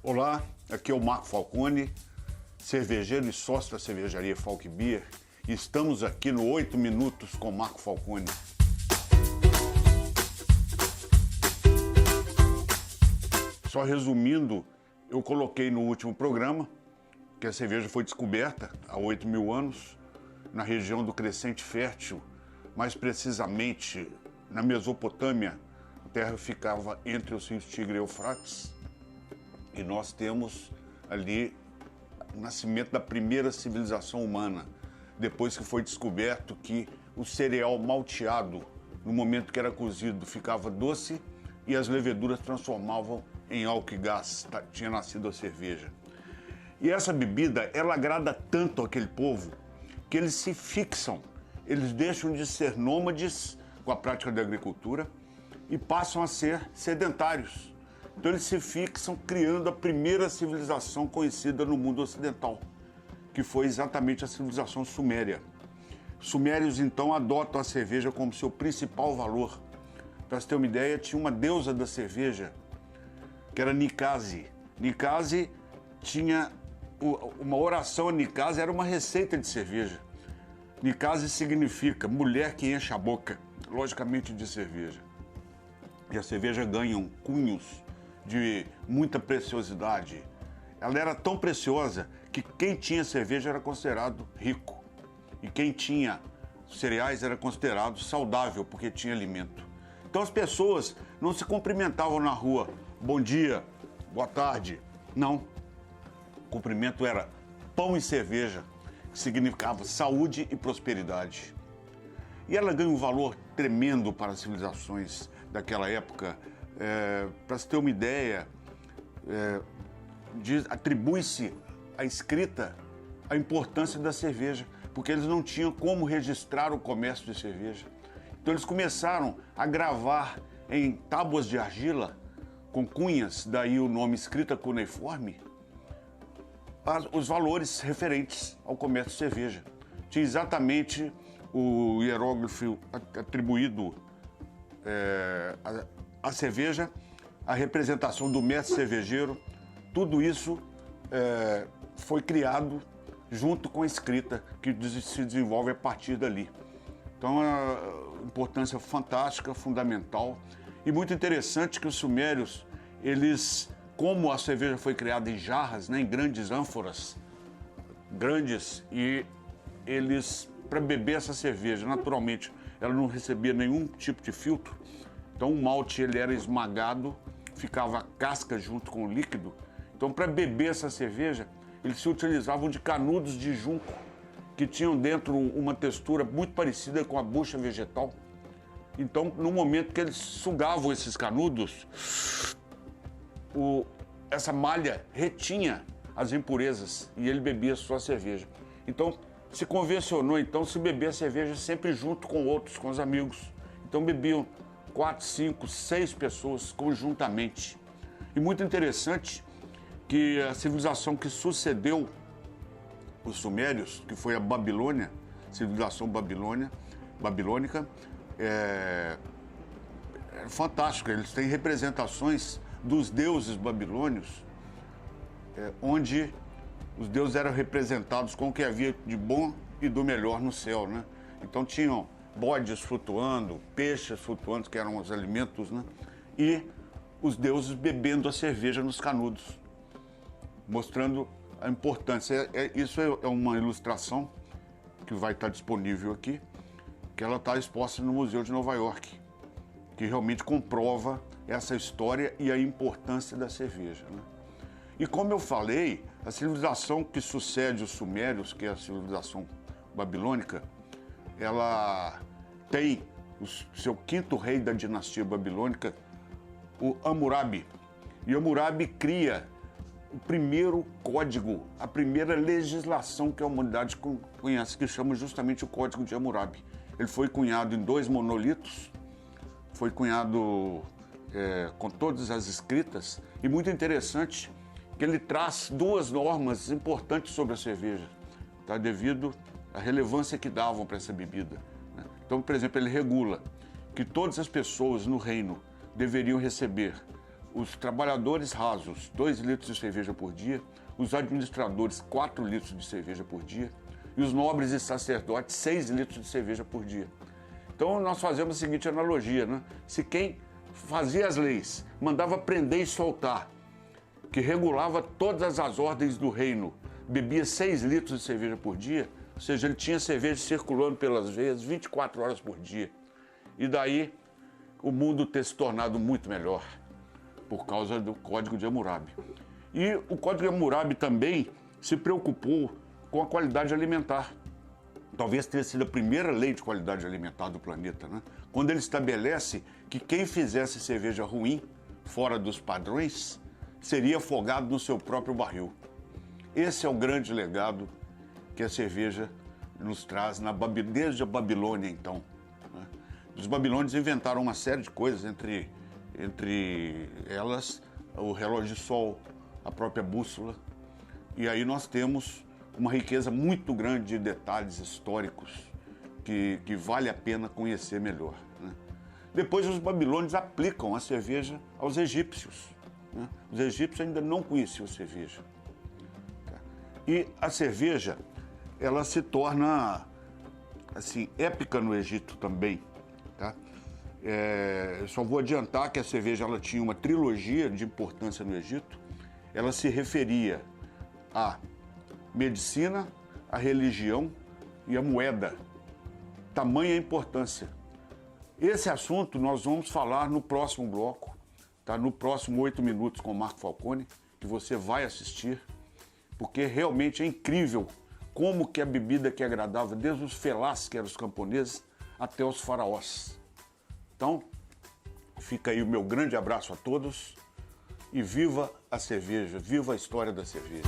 Olá, aqui é o Marco Falcone, cervejeiro e sócio da cervejaria Falk Beer, e estamos aqui no 8 Minutos com Marco Falcone. Só resumindo, eu coloquei no último programa que a cerveja foi descoberta há 8.000 anos na região do Crescente Fértil, mais precisamente na Mesopotâmia. A terra ficava entre os rios Tigre e Eufrates. E nós temos ali o nascimento da primeira civilização humana, depois que foi descoberto que o cereal malteado, no momento que era cozido, ficava doce e as leveduras transformavam em álcool e gás. Tinha nascido a cerveja. E essa bebida, ela agrada tanto aquele povo que eles se fixam, eles deixam de ser nômades com a prática da agricultura e passam a ser sedentários. Então eles se fixam criando a primeira civilização conhecida no mundo ocidental, que foi exatamente a civilização suméria. Os sumérios então adotam a cerveja como seu principal valor. Para você ter uma ideia, tinha uma deusa da cerveja, que era Nicase. Nicase tinha uma oração a Nicase, era uma receita de cerveja. Nicase significa mulher que enche a boca, logicamente de cerveja. E a cerveja ganha cunhos de muita preciosidade. Ela era tão preciosa que quem tinha cerveja era considerado rico. E quem tinha cereais era considerado saudável, porque tinha alimento. Então as pessoas não se cumprimentavam na rua, bom dia, boa tarde. Não. O cumprimento era pão e cerveja, que significava saúde e prosperidade. E ela ganha um valor tremendo para as civilizações daquela época. Para se ter uma ideia, atribui-se à escrita a importância da cerveja, porque eles não tinham como registrar o comércio de cerveja. Então eles começaram a gravar em tábuas de argila, com cunhas, daí o nome escrita cuneiforme, os valores referentes ao comércio de cerveja. Tinha exatamente o hieróglifo atribuído à cerveja, a representação do mestre cervejeiro, tudo isso foi criado junto com a escrita, que se desenvolve a partir dali. Então, é uma importância fantástica, fundamental, e muito interessante que os sumérios, eles, como a cerveja foi criada em jarras, né, em grandes ânforas, grandes, e eles, para beber essa cerveja, naturalmente, ela não recebia nenhum tipo de filtro. Então o malte ele era esmagado, ficava a casca junto com o líquido. Então para beber essa cerveja, eles se utilizavam de canudos de junco, que tinham dentro uma textura muito parecida com a bucha vegetal. Então no momento que eles sugavam esses canudos, essa malha retinha as impurezas e ele bebia sua cerveja. Então se convencionou então se beber a cerveja sempre junto com outros, com os amigos. Então bebiam 4, 5, 6 pessoas conjuntamente. E muito interessante que a civilização que sucedeu os sumérios, que foi a Babilônia, civilização babilônica, é fantástica. Eles têm representações dos deuses babilônios, onde os deuses eram representados com o que havia de bom e do melhor no céu, né? Então tinham bodes flutuando, peixes flutuando, que eram os alimentos, né? E os deuses bebendo a cerveja nos canudos, mostrando a importância. Isso é uma ilustração que vai estar disponível aqui, que ela está exposta no Museu de Nova York, que realmente comprova essa história e a importância da cerveja, né? E como eu falei, a civilização que sucede os sumérios, que é a civilização babilônica, ela tem o seu quinto rei da dinastia babilônica, o Hammurabi. E Hammurabi cria o primeiro código, a primeira legislação que a humanidade conhece, que chama justamente o Código de Hammurabi. Ele foi cunhado em 2 monolitos, foi cunhado com todas as escritas, e muito interessante que ele traz 2 normas importantes sobre a cerveja, tá? Devido à relevância que davam para essa bebida, né? Então, por exemplo, ele regula que todas as pessoas no reino deveriam receber os trabalhadores rasos, 2 litros de cerveja por dia, os administradores, 4 litros de cerveja por dia, e os nobres e sacerdotes, 6 litros de cerveja por dia. Então nós fazemos a seguinte analogia, né? Se quem fazia as leis, mandava prender e soltar, que regulava todas as ordens do reino, bebia 6 litros de cerveja por dia, ou seja, ele tinha cerveja circulando pelas veias 24 horas por dia. E daí o mundo ter se tornado muito melhor, por causa do Código de Hammurabi. E o Código de Hammurabi também se preocupou com a qualidade alimentar. Talvez tenha sido a primeira lei de qualidade alimentar do planeta, né? Quando ele estabelece que quem fizesse cerveja ruim, fora dos padrões, seria afogado no seu próprio barril. Esse é o grande legado que a cerveja nos traz desde a Babilônia, então. Né? Os babilônios inventaram uma série de coisas, entre elas o relógio de sol, a própria bússola. E aí nós temos uma riqueza muito grande de detalhes históricos que vale a pena conhecer melhor. Né? Depois os babilônios aplicam a cerveja aos egípcios. Né? Os egípcios ainda não conheciam a cerveja. Tá? E a cerveja, ela se torna assim, épica no Egito também. Tá? Eu só vou adiantar que a cerveja ela tinha uma trilogia de importância no Egito. Ela se referia à medicina, à religião e à moeda. Tamanha importância. Esse assunto nós vamos falar no próximo bloco, tá? No próximo 8 minutos com o Marco Falcone, que você vai assistir, porque realmente é incrível como que a bebida que agradava desde os felás, que eram os camponeses, até os faraós. Então, fica aí o meu grande abraço a todos e viva a cerveja, viva a história da cerveja.